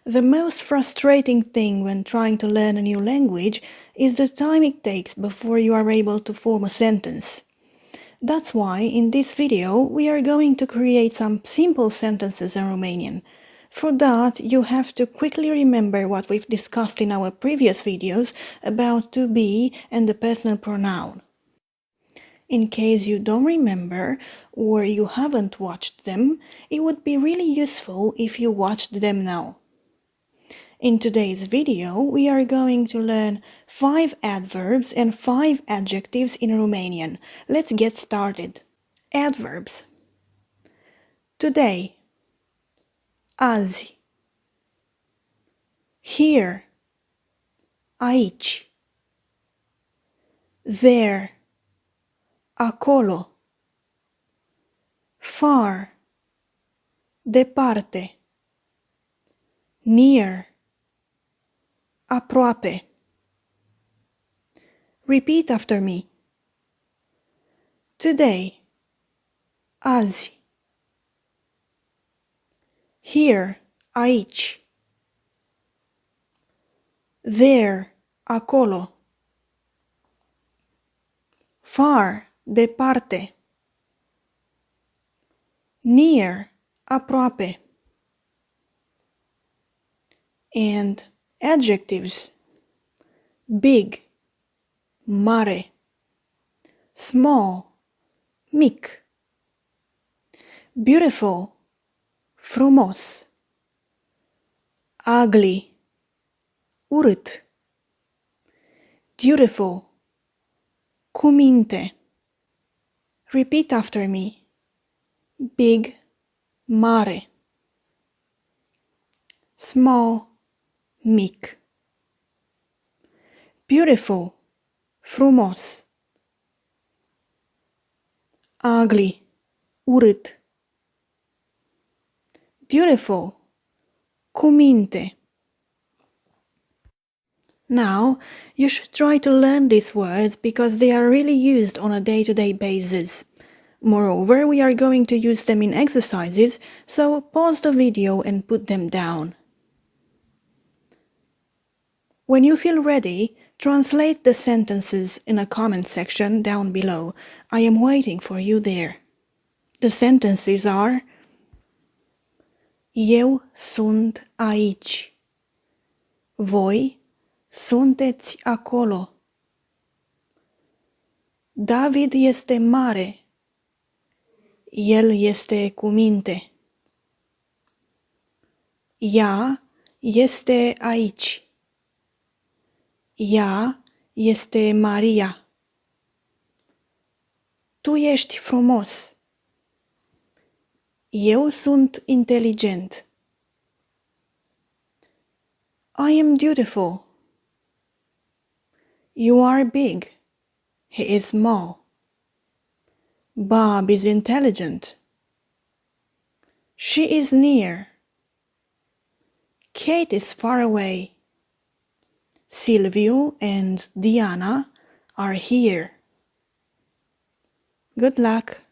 The most frustrating thing when trying to learn a new language is the time it takes before you are able to form a sentence. That's why in this video we are going to create some simple sentences in Romanian. For that, you have to quickly remember what we've discussed in our previous videos about to be and the personal pronoun. In case you don't remember or you haven't watched them, it would be really useful if you watched them now. In today's video, we are going to learn 5 adverbs and 5 adjectives in Romanian. Let's get started. Adverbs. Today. Azi. Here. Aici. There. Acolo. Far. Departe. Near. Aproape. Repeat after me. Today. Azi. Here. Aici. There. Acolo. Far. Departe. Near. Aproape. And adjectives. Big. Mare. Small. Mic. Beautiful. Frumos. Ugly. Urât. Beautiful. Cu minte. Repeat after me. Big. Mare. Small. Mic. Beautiful. Frumos. Ugly. Urât. Beautiful. Cu minte. Now, you should try to learn these words because they are really used on a day-to-day basis. Moreover, we are going to use them in exercises, so pause the video and put them down. When you feel ready, translate the sentences in a comment section down below. I am waiting for you there. The sentences are: Eu sunt aici. Voi sunteți acolo. David este mare. El este cu minte. Ea este aici. Ea este Maria. Tu ești frumos. Eu sunt inteligent. I am beautiful. You are big. He is small. Bob is intelligent. She is near. Kate is far away. Silviu and Diana are here. Good luck!